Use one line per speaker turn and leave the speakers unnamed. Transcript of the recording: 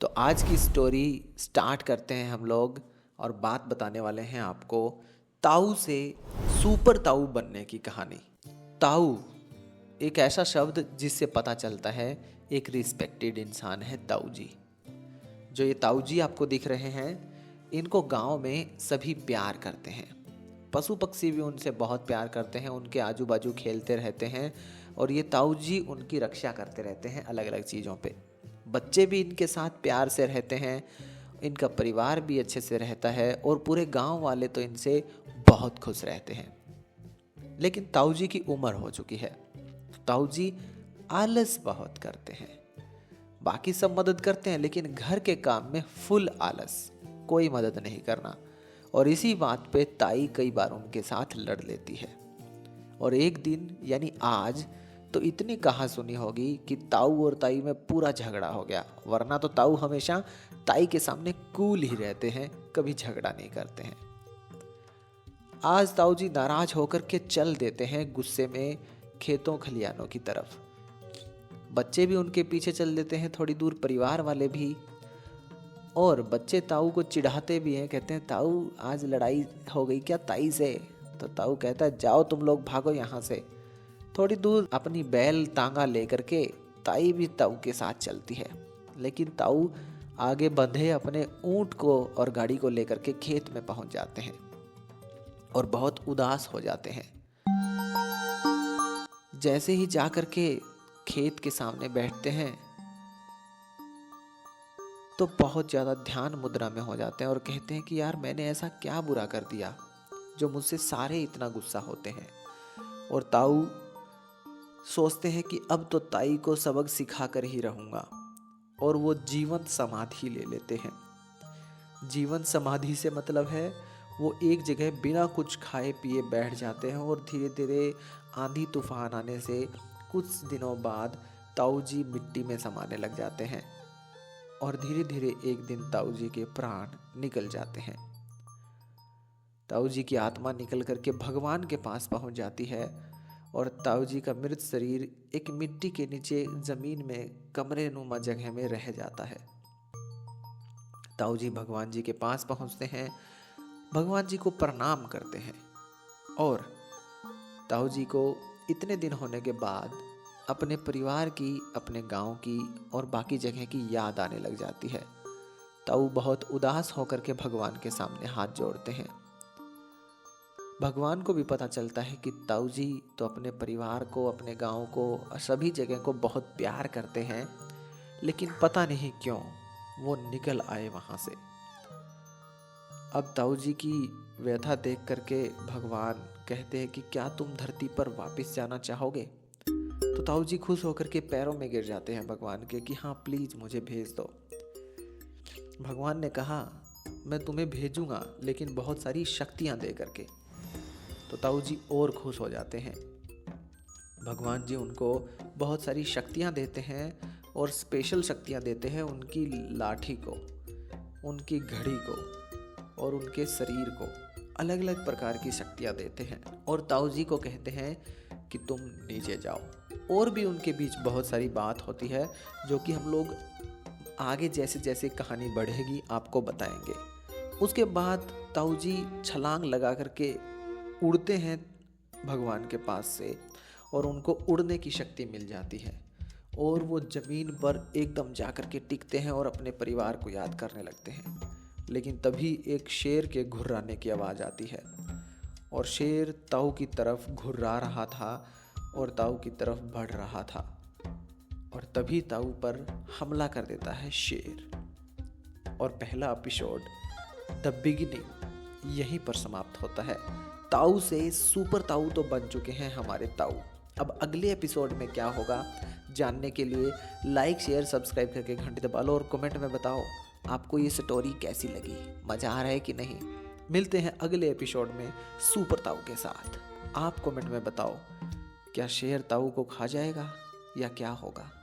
तो आज की स्टोरी स्टार्ट करते हैं हम लोग और बात बताने वाले हैं आपको ताऊ से सुपर ताऊ बनने की कहानी। ताऊ एक ऐसा शब्द जिससे पता चलता है एक रिस्पेक्टेड इंसान है ताऊ जी। जो ये ताऊ जी आपको दिख रहे हैं, इनको गांव में सभी प्यार करते हैं। पशु पक्षी भी उनसे बहुत प्यार करते हैं, उनके आजू बाजू खेलते रहते हैं और ये ताऊ जी उनकी रक्षा करते रहते हैं अलग अलग चीज़ों पे। बच्चे भी इनके साथ प्यार से रहते हैं, इनका परिवार भी अच्छे से रहता है और पूरे गांव वाले तो इनसे बहुत खुश रहते हैं। लेकिन ताऊ जी की उम्र हो चुकी है। ताऊ जी आलस बहुत करते हैं। बाकी सब मदद करते हैं लेकिन घर के काम में फुल आलस, कोई मदद नहीं करना। और इसी बात पे ताई कई बार उनके साथ लड़ लेती है। और एक दिन यानी आज तो इतनी कहा सुनी होगी कि ताऊ और ताई में पूरा झगड़ा हो गया। वरना तो ताऊ हमेशा ताई के सामने कूल ही रहते हैं, कभी झगड़ा नहीं करते हैं। आज ताऊ जी नाराज होकर के चल देते हैं गुस्से में खेतों खलियानों की तरफ। बच्चे भी उनके पीछे चल देते हैं, थोड़ी दूर परिवार वाले भी। और बच्चे ताऊ को चिढ़ाते भी हैं, कहते हैं ताऊ आज लड़ाई हो गई क्या ताई से? तो ताऊ कहता है जाओ तुम लोग भागो यहाँ से। थोड़ी दूर अपनी बैल तांगा लेकर के ताई भी ताऊ के साथ चलती है। लेकिन ताऊ आगे बंधे अपने ऊंट को और गाड़ी को लेकर के खेत में पहुंच जाते हैं और बहुत उदास हो जाते हैं। जैसे ही जाकर के खेत के सामने बैठते हैं तो बहुत ज़्यादा ध्यान मुद्रा में हो जाते हैं और कहते हैं कि यार मैंने ऐसा क्या बुरा कर दिया जो मुझसे सारे इतना गुस्सा होते हैं। और ताऊ सोचते हैं कि अब तो ताई को सबक सिखा कर ही रहूँगा, और वो जीवन समाधि ले लेते हैं। जीवन समाधि से मतलब है वो एक जगह बिना कुछ खाए पिए बैठ जाते हैं और धीरे धीरे आंधी तूफान आने से कुछ दिनों बाद ताऊ जी मिट्टी में समाने लग जाते हैं और धीरे धीरे एक दिन ताऊ जी के प्राण निकल जाते हैं। ताऊ जी की आत्मा निकल करके भगवान के पास पहुंच जाती है और ताऊ जी का मृत शरीर एक मिट्टी के नीचे जमीन में कमरे नुमा जगह में रह जाता है। ताऊ जी भगवान जी के पास पहुंचते हैं, भगवान जी को प्रणाम करते हैं और ताऊ जी को इतने दिन होने के बाद अपने परिवार की, अपने गांव की और बाकी जगह की याद आने लग जाती है। ताऊ बहुत उदास होकर के भगवान के सामने हाथ जोड़ते हैं। भगवान को भी पता चलता है कि ताऊ जी तो अपने परिवार को, अपने गांव को, सभी जगह को बहुत प्यार करते हैं, लेकिन पता नहीं क्यों वो निकल आए वहां से। अब ताऊ जी की व्यथा देख करके भगवान कहते हैं कि क्या तुम धरती पर वापस जाना चाहोगे? तो ताऊ जी खुश होकर के पैरों में गिर जाते हैं भगवान के कि हाँ प्लीज मुझे भेज दो। भगवान ने कहा मैं तुम्हें भेजूंगा लेकिन बहुत सारी शक्तियां दे करके। तो ताऊ जी और खुश हो जाते हैं। भगवान जी उनको बहुत सारी शक्तियां देते हैं और स्पेशल शक्तियां देते हैं उनकी लाठी को, उनकी घड़ी को और उनके शरीर को। अलग अलग प्रकार की शक्तियां देते हैं और ताऊ जी को कहते हैं कि तुम नीचे जाओ। और भी उनके बीच बहुत सारी बात होती है जो कि हम लोग आगे जैसे जैसे कहानी बढ़ेगी आपको बताएंगे। उसके बाद ताऊ जी छलांग लगा करके उड़ते हैं भगवान के पास से और उनको उड़ने की शक्ति मिल जाती है और वो ज़मीन पर एकदम जा कर के टिकते हैं और अपने परिवार को याद करने लगते हैं। लेकिन तभी एक शेर के घुर्राने की आवाज़ आती है और शेर ताऊ की तरफ घुर्रा रहा था और ताऊ की तरफ बढ़ रहा था और तभी ताऊ पर हमला कर देता है शेर। और पहला एपिसोड द बिगिनिंग यहीं पर समाप्त होता है। ताऊ से सुपर ताऊ तो बन चुके हैं हमारे ताऊ। अब अगले एपिसोड में क्या होगा जानने के लिए लाइक शेयर सब्सक्राइब करके घंटी दबा लो और कमेंट में बताओ आपको ये स्टोरी कैसी लगी, मज़ा आ रहा है कि नहीं। मिलते हैं अगले एपिसोड में सुपर ताऊ के साथ। आप कमेंट में बताओ क्या शेर ताऊ को खा जाएगा या क्या होगा।